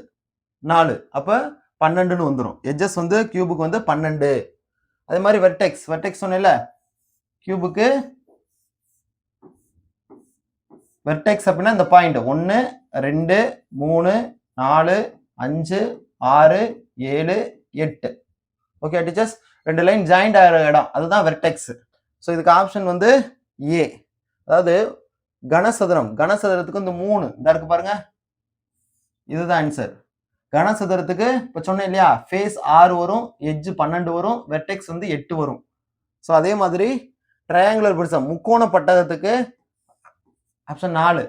4, அப்போ 12ன்னு வந்துடும். எட்ஜஸ் வந்து கியூபுக்கு வந்து 12. அதே மாதிரி வெர்டெக்ஸ், வெர்டெக்ஸ் சொன்னேன்ல, கியூபுக்கு வெர்டெக்ஸ் அப்படின்னா இந்த point 1 2 3 4 5 6 7 8. Okay teachers. 2 line joint ஆகிற இடம், அதுதான் வெர்டெக்ஸ். ஸோ இதுக்கு ஆப்ஷன் வந்து ஏ. அதாவது கனசதுரம், கனசதுரத்துக்கு இந்த 3 இந்த இருக்கு பாருங்க, இதுதான் ஆன்சர். கனசதுரத்துக்கு இப்போ சொன்னேன் இல்லையா, ஃபேஸ் 6 வரும், எட்ஜ் 12 வரும், வெர்டெக்ஸ் வந்து 8 வரும். ஸோ அதே மாதிரி ட்ரையாங்குலர் பிரிசம், முக்கோண பட்டகத்துக்கு ஆப்ஷன் 4,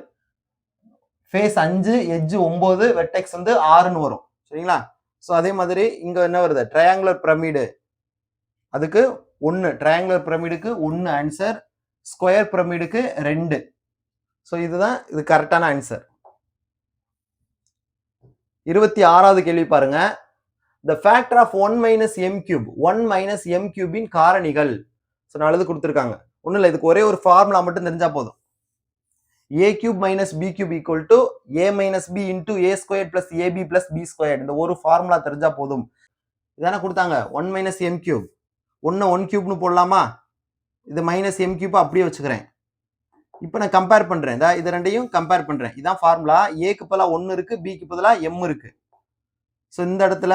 ஃபேஸ் 5 எட்ஜ் 9 வெர்டெக்ஸ் வந்து 6ன்னு வரும், சரிங்களா. ஸோ அதே மாதிரி இங்க என்ன வருது, ட்ரையாங்குலர் பிரமிடு, அதுக்கு 1, ட்ரையாங்குலர் பிரமிடுக்கு 1 ஆன்சர், ஸ்கொயர் பிரமிடுக்கு 2. ஸோ இதுதான் இது கரெக்டான ஆன்சர். 26வது கேள்வி பாருங்க. The factor of 1 minus m cube, 1 minus m cube இன் காரணிகள். ஸோ நல்லது கொடுத்துருக்காங்க. ஒன்றும் இல்லை, இதுக்கு ஒரே ஒரு ஃபார்முலா மட்டும் தெரிஞ்சா போதும். a cube minus b cube equal to a minus b into a squared plus ab plus b squared. இந்த ஒரு ஃபார்முலா தெரிஞ்சா போதும். இதானே கொடுத்தாங்க, 1 minus m cube, 1 கியூப்னு போடலாமா, இது மைனஸ் m cube அப்படியே வச்சுக்கிறேன். இப்போ நான் கம்பேர் பண்றேன், இது ரெண்டையும் கம்பேர் பண்றேன். இதான் ஃபார்முலா. ஏக்கு பதிலாக 1 இருக்கு, பிக்கு பதிலாக m இருக்கு. ஸோ இந்த இடத்துல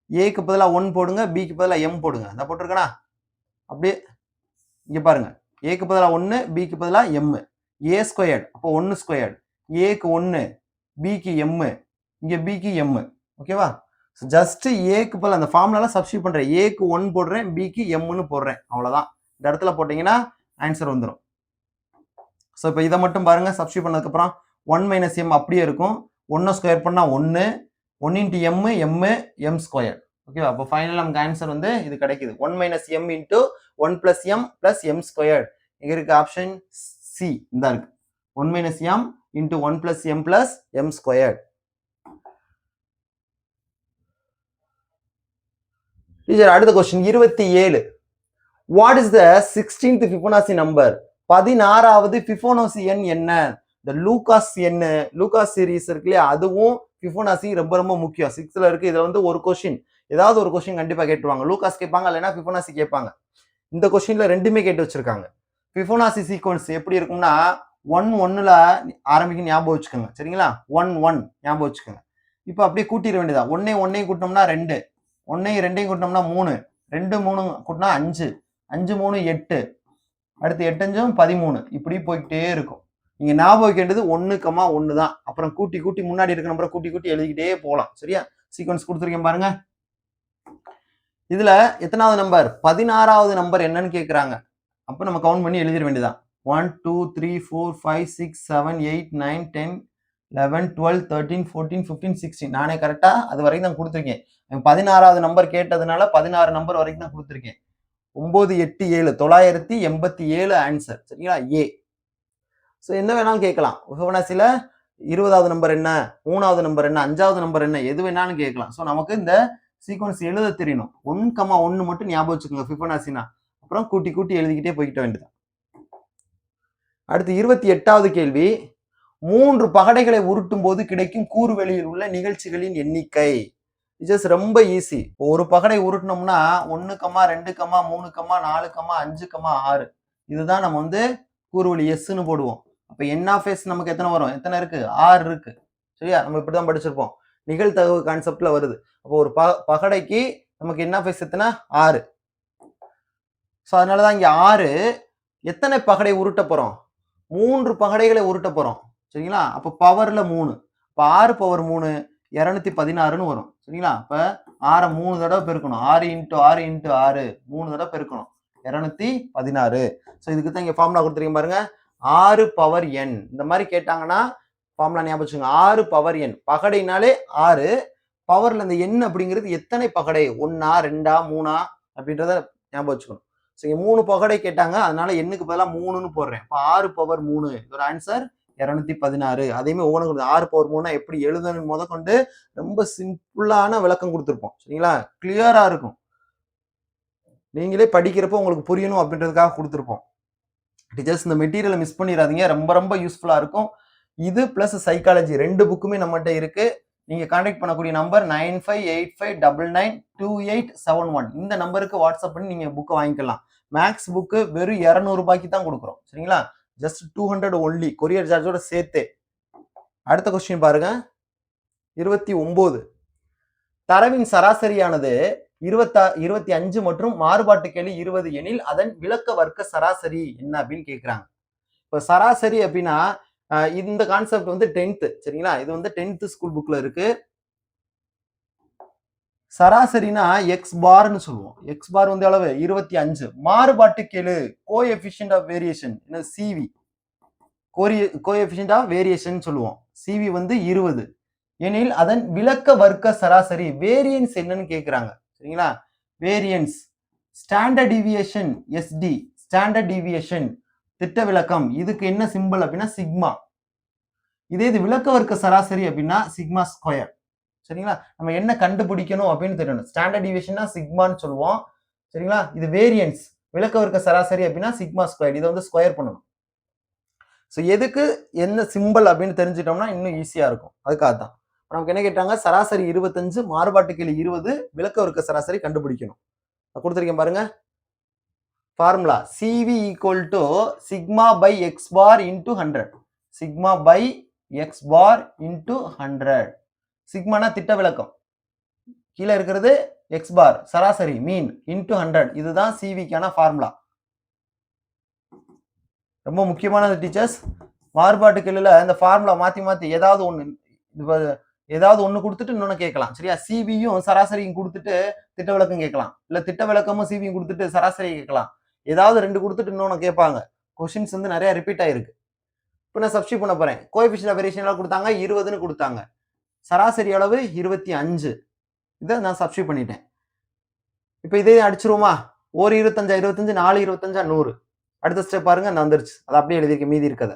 ஏக்கு பதிலாக 1 போடுங்க, பிக்கு பதிலாக m போடுங்க. இதை போட்டிருக்கேனா, அப்படியே இங்க பாருங்க, ஏக்கு பதிலாக 1, பிக்கு பதிலாக m, ஏ ஸ்கொயர்டு, அப்போ 1 ஸ்கொயர்டு, ஏக்கு 1, பிக்கு m, இங்க பிக்கு m. ஓகேவா. ஜஸ்ட் ஏக்கு பதிலாக அந்த ஃபார்முலால சப்ஸ்டியூட் பண்றேன், ஏக்கு 1 போடுறேன், பிக்கு mன்னு போடுறேன், அவ்வளவுதான். இந்த இடத்துல போட்டீங்கன்னா ஆன்சர் வந்துடும். ஸோ இப்போ இதை மட்டும் பாருங்க, சப்ஸ்டியூட் பண்ணதுக்கப்புறம் 1 மைனஸ் m அப்படியே இருக்கும், 1 ஸ்கொயர் பண்ணா 1, 1 இன்ட்டு m ஸ்கொயர். ஓகேவா. அப்போ ஃபைனல் நமக்கு ஆன்சர் வந்து இது கிடைக்குது, 1 minus m into 1 plus m plus m square. இங்க இருக்கு ஆப்ஷன் சி, இந்த இருக்கு 1 minus m into 1 plus m plus m square. Teacher அடுத்த question 27. What is the 16th Fibonacci number? 16வது ஃபிபோனாசி எண் என்ன? இந்த லூகாஸ் எண், லூகாஸ் சீரிஸ் இருக்கு இல்லையா, அதுவும் ஃபிபோனாசி ரொம்ப ரொம்ப முக்கியம். 6th இருக்கு. இதுல வந்து ஒரு கொஸ்டின், ஏதாவது ஒரு கொஸ்டின் கண்டிப்பா கேட்டுருவாங்க. லூகாஸ் கேட்பாங்க, இல்லைன்னா ஃபிபோனாசி கேட்பாங்க. இந்த கொஸ்டின்ல ரெண்டுமே கேட்டு வச்சிருக்காங்க. ஃபிபோனாசி சீக்வன்ஸ் எப்படி இருக்கும்னா, 1 1ல ஆரம்பிக்கும், ஞாபகம் வச்சுக்கோங்க, சரிங்களா. 1 1 ஞாபகம் வச்சுக்கோங்க. இப்போ அப்படியே கூட்டிட வேண்டியதா, 1 1 கூட்டினோம்னா 2, 1 2 கூட்டினோம்னா 3, 2 3 கூட்டினா 5, 5 3 8, அடுத்து 8 5 13, இப்படி போய்கிட்டே இருக்கும். நீங்க ஞாபகம் வைக்க வேண்டியது 1,1 தான். அப்புறம் கூட்டி கூட்டி முன்னாடி இருக்க நம்பரை கூட்டி கூட்டி எழுதிக்கிட்டே போகலாம், சரியா. சீக்வன்ஸ் கொடுத்துருக்கேன் பாருங்க. இதுல எத்தனாவது நம்பர்? 16வது நம்பர் என்னன்னு கேட்குறாங்க. அப்போ நம்ம கவுண்ட் பண்ணி எழுதிட வேண்டியதான். 1 2 3 4 5 6 7 8 9 10 11 12 13 14 15 16. நானே கரெக்டா அது வரைக்கும் தான் கொடுத்துருக்கேன். 16வது நம்பர் கேட்டதுனால 16 நம்பர் வரைக்கும் தான் கொடுத்துருக்கேன். 9 8 7 987 ஆன்சர், சரிங்களா, ஏ. ஸோ என்ன வேணாலும் கேட்கலாம். ஃபிபோனாசில 20வது நம்பர் என்ன, 3வது நம்பர் என்ன, 5வது நம்பர் என்ன, எது வேணாலும் கேட்கலாம். ஸோ நமக்கு இந்த சீக்வன்ஸ் எழுத தெரியணும். 1,1 மட்டும் ஞாபகம் வச்சுக்கோங்க ஃபிபோனாசினா, அப்புறம் கூட்டி கூட்டி எழுதிக்கிட்டே போய்கிட்ட வேண்டியதான். அடுத்து 28வது கேள்வி. 3 பகடைகளை உருட்டும் போது கிடைக்கும் கூறுவெளியில் உள்ள நிகழ்ச்சிகளின் எண்ணிக்கை. ஜஸ்ட் ரொம்ப ஈஸி. ஒரு பகடை உருட்டணும்னா 1, 2, 3, 4, 5, 6 இதுதான் நம்ம வந்து கூறுவழி எஸ்ன்னு போடுவோம். அப்ப என் ஆஃப் எஸ் நமக்கு எத்தனை வரும்? எத்தனை இருக்கு? 6 இருக்கு. சரியா? நம்ம இப்படிதான் படிச்சிருப்போம். நிகழ்தகவு கான்செப்ட்ல வருது. அப்போ ஒரு பகடைக்கு நமக்கு என் ஆஃப் எஸ் எத்தனை? 6. ஸோ அதனாலதான் இங்க 6 எத்தனை பகடை உருட்ட போறோம்? 3 பகடைகளை உருட்ட போறோம். சரிங்களா? அப்ப பவர்ல 3. அப்ப 6 பவர் 3 216ன்னு வரும். சரிங்களா? அப்ப 6 3 தடவை பெருக்கணும். 6 × 6 × 6 3 தடவை பெருக்கணும். 216. ஸோ இதுக்கு தான் இங்க ஃபார்முலா கொடுத்துருக்கீங்க பாருங்க. 6 பவர் n. இந்த மாதிரி கேட்டாங்கன்னா ஃபார்முலா ஞாபகம் வச்சுங்க. 6 பவர் n. பகடைனாலே 6. பவர்ல இந்த n அப்படிங்கிறது எத்தனை பகடை? 1ஆ 2ஆ 3ஆ அப்படின்றத ஞாபகம் வச்சுக்கணும். ஸோ இங்க 3 பகடை கேட்டாங்க. அதனால எண்ணுக்கு பதிலாக 3ன்னு போடுறேன். இப்போ 6 பவர் 3 இதோட ஆன்சர் 216. அதையுமே ஒவ்வொன்று 6 பவர் 3 எப்படி எழுதணும் முதற்கொண்டு ரொம்ப சிம்பிளான விளக்கம் கொடுத்துருப்போம். சரிங்களா? கிளியரா இருக்கும். நீங்களே படிக்கிறப்ப உங்களுக்கு புரியணும் அப்படின்றதுக்காக கொடுத்துருப்போம். டீச்சர்ஸ் இந்த மெட்டீரியலை மிஸ் பண்ணிடாதீங்க. ரொம்ப ரொம்ப யூஸ்ஃபுல்லா இருக்கும். இது பிளஸ் சைக்காலஜி 2 புக்குமே நம்மகிட்ட இருக்கு. நீங்க கான்டாக்ட் பண்ணக்கூடிய நம்பர் 9585992871. இந்த நம்பருக்கு வாட்ஸ்அப் பண்ணி நீங்க புக்கை வாங்கிக்கலாம். மேக்ஸ் புக்கு வெறும் 200 ரூபாய்க்கு தான் கொடுக்குறோம். சரிங்களா? ஜஸ்ட் 200 ஒன்லி, கொரியர் சார்ஜோட சேர்த்து. அடுத்த கொஸ்டின் பாருங்க. 29. தரவின் சராசரியானது 25 மற்றும் மாறுபாட்டு கேள்வி 20 எனில் அதன் விளக்க வர்க்க சராசரி என்ன அப்படின்னு கேட்கிறாங்க. இப்ப சராசரி அப்படின்னா இந்த கான்செப்ட் வந்து 10th. சரிங்களா? இது வந்து 10th ஸ்கூல் புக்ல இருக்கு. சராசரினா எக்ஸ் பார்னு சொல்லுவோம். எக்ஸ் பார் வந்து எவ்வளவு? 25. மாறுபாட்டு கெழு கோஎஃபிஷியன்ட் ஆஃப் வேரியேஷன் என்ன? சிவி கோஎஃபிஷியன்ட் ஆஃப் வேரியேஷன் சொல்லுவோம். சிவி வந்து 20 எனில் அதன் விளக்க வர்க்க சராசரி வேரியன்ஸ் என்னன்னு கேட்கிறாங்க. சரிங்களா? Variance standard deviation SD standard deviation திட்ட விளக்கம் இதுக்கு என்ன சிம்பிள் அப்படின்னா சிக்மா. இதே இது விளக்க வர்க்க சராசரி அப்படின்னா சிக்மா ஸ்கொயர். சரிங்களா? நம்ம என்ன கண்டுபிடிக்கணும் அப்படின்னு தெரியணும். ஸ்டாண்டர்ட் டிவியேஷன்னா சிக்மான்னு சொல்லுவோம். சரிங்களா? இது வேரியன்ஸ் விளக்க வர்க்க சராசரி அப்படின்னா சிக்மா ஸ்கொயர். இதை வந்து ஸ்கொயர் பண்ணணும். ஸோ எதுக்கு என்ன சிம்பிள் அப்படின்னு தெரிஞ்சிட்டோம்னா இன்னும் ஈஸியா இருக்கும். அதுக்காக தான் நமக்கு என்ன கேட்டாங்க? சராசரி 25, மாறுபாட்டு கெழு 20, விளக்க வர்க்க சராசரி கண்டுபிடிக்கணும். கொடுத்துருக்கேன் பாருங்க. Formula CV = sigma by x bar into 100. Sigma by x bar into 100. சிக்மானா திட்ட விளக்கம், கீழே இருக்கிறது எக்ஸ் பார் சராசரி மீன் இன்டூ 100. இதுதான் சிவிக்கான ஃபார்முலா. ரொம்ப முக்கியமானது டீச்சர்ஸ். மாறுபாட்டு கெழுல இந்த ஃபார்முலா மாத்தி மாத்தி ஏதாவது ஒண்ணு கொடுத்துட்டு இன்னொன்னு கேட்கலாம். சரியா? சிவியும் சராசரியும் கொடுத்துட்டு திட்ட விளக்கம் கேட்கலாம். இல்ல திட்ட விளக்கமும் சிவியும் கொடுத்துட்டு சராசரி கேட்கலாம். ஏதாவது 2 கொடுத்துட்டு இன்னொன்னு கேட்பாங்க. கொஸ்டின்ஸ் வந்து நிறைய ரிப்பீட் ஆயிருக்கு. இப்போ நான் சப்ஸ்டிட் பண்ண போறேன். கோஎஃபிஷியன்ட் ஆஃப் வேரியேஷன் எல்லாம் கொடுத்தாங்க, 20ன்னு கொடுத்தாங்க. சராசரி அளவு 25. இதை நான் சப்ஸ்டிட் பண்ணிட்டேன். இப்போ இதே அடிச்சிருவோமா? ஒரு 25 25 4 25 100. அடுத்த ஸ்டெப் பாருங்க, நான் வந்துருச்சு. அதை அப்படியே எழுதியிருக்க மீதி இருக்கதை.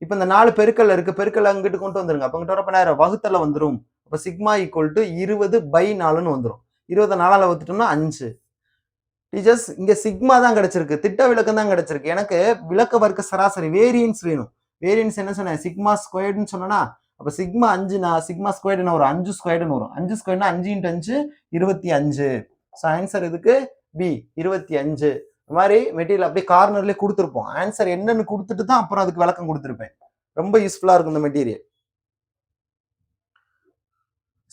இப்போ இந்த 4 பெருக்கல் இருக்கு. பெருக்கல் அங்கிட்டு கொண்டு வந்துருங்க. அப்ப அங்கிட்ட வரப்ப நேரம் வகுத்தல வந்துடும். அப்ப சிக்மா = 20/4ன்னு வந்துடும். 20 4ஆல வகுத்துட்டோம்னா 5. டீச்சர்ஸ் இங்க சிக்மா தான் கிடைச்சிருக்கு, திட்ட விளக்கம் தான் கிடைச்சிருக்கு. எனக்கு விளக்க வர்க்க சராசரி வேரியன்ஸ் வேணும். வேரியன்ஸ் என்ன சொன்னேன்? சிக்மா ஸ்கொயர்டுன்னு சொன்னா, அப்ப சிக்மா 5னா சிக்மா ஸ்கொயர்டுன்னு வரும். 5 ஸ்கொயர்டுன்னு வரும். 5 ஸ்கொயர்னா 5 × 5 25. ஸோ ஆன்சர் இதுக்கு பி 25. இந்த மாதிரி மெட்டீரியல் அப்படியே கார்னர்லேயே கொடுத்துருப்போம். ஆன்சர் என்னன்னு கொடுத்துட்டு தான் அப்புறம் அதுக்கு விளக்கம் கொடுத்துருப்பேன். ரொம்ப யூஸ்ஃபுல்லா இருக்கும் இந்த மெட்டீரியல்.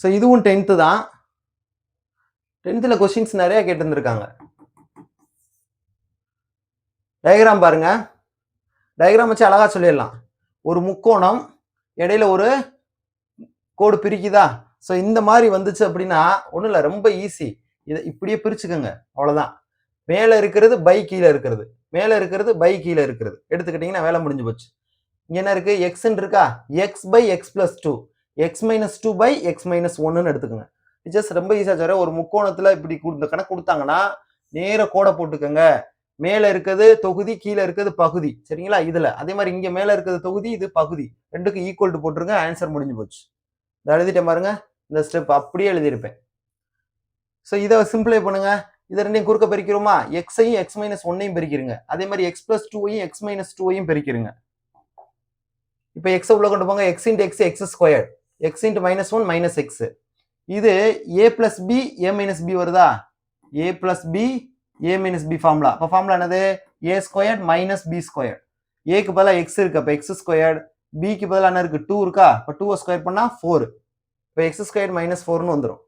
ஸோ இதுவும் 10th தான். 10th கொஸ்டின்ஸ் நிறைய கேட்டிருந்திருக்காங்க. டயக்ராம் பாருங்க. டயக்ராம் வச்சு அழகா சொல்லிடலாம். ஒரு முக்கோணம், இடையில ஒரு கோடு பிரிக்குதா? ஸோ இந்த மாதிரி வந்துச்சு அப்படின்னா ஒன்றும் இல்லை, ரொம்ப ஈஸி. இதை இப்படியே பிரிச்சுக்கோங்க, அவ்வளோதான். மேலே இருக்கிறது பை கீழே இருக்கிறது, மேலே இருக்கிறது பை கீழே இருக்கிறது எடுத்துக்கிட்டிங்கன்னா வேலை முடிஞ்சு போச்சு. இங்கே என்ன இருக்கு? எக்ஸ்ன்னு இருக்கா? x/x+2, x-2/x-1ன்னு எடுத்துக்கோங்க. ஜஸ்ட் ரொம்ப ஈஸியாக சொல்கிறேன். ஒரு முக்கோணத்தில் இப்படி இந்த கணக்கு கொடுத்தாங்கன்னா நேர கோடை போட்டுக்கோங்க. மேலே இருக்கிறது தொகுதி, கீழே இருக்கிறது பகுதி. சரிங்களா? இதில் அதே மாதிரி இங்கே மேலே இருக்கிறது தொகுதி, இது பகுதி. ரெண்டுக்கும் ஈக்குவல் டு போட்டுருங்க. ஆன்சர் முடிஞ்சு போச்சு. இதை எழுதிட்டேன் பாருங்க. இந்த ஸ்டெப் அப்படியே எழுதியிருப்பேன். ஸோ இதை சிம்பிளை பண்ணுங்க. இதை ரெண்டையும் குறுக்க பெருக்கிறோமா? எக்ஸையும் x-1ஐயும் பெருக்கிருங்க. அதே மாதிரி x+2ஐயும் x-2ஐயும் பெருக்கிருங்க. இப்போ எக்ஸை உள்ள கொண்டு போங்க. x × x x², x × -1 -x. இது ஏ plus B A minus B வருதா, ஏ plus B A minus B formula. அப்போ ஃபார்முலா என்னது, ஏ ஸ்கொயர்ட் மைனஸ் பி ஸ்கொயர்ட். ஏக்கு பதிலாக எக்ஸ் இருக்கு, அப்போ எக்ஸ் ஸ்கொயர்ட். பிக்கு பதிலாக என்ன இருக்கு, 2 இருக்கா, இப்போ 2 ஸ்கொயர் பண்ணா 4. இப்போ எக்ஸ் ஸ்கொயர் மைனஸ் 4னு வந்துடும்.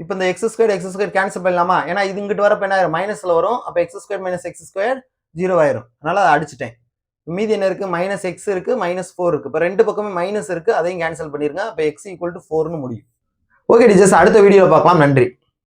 இப்போ இந்த எக்ஸ் ஸ்கொயர் கேன்சல் பண்ணலாமா, ஏன்னா இது இங்கிட்டு வரப்ப என்ன ஆயிரும், மைனஸ்ல வரும். அப்போ X square minus X square 0 ஆயிரும். அதனால அதை அடிச்சுட்டேன். மீதி என்ன இருக்கு, மைனஸ் எக்ஸ் இருக்கு மைனஸ் 4 இருக்கு. இப்போ ரெண்டு பக்கமே மைனஸ் இருக்கு, அதையும் கேன்சல் பண்ணிருங்க. அப்போ எக்ஸ் ஈக்குவல் டு 4னு முடியும். ஓகே டீச்சர்ஸ், அடுத்த வீடியோவில் பார்க்கலாம். நன்றி.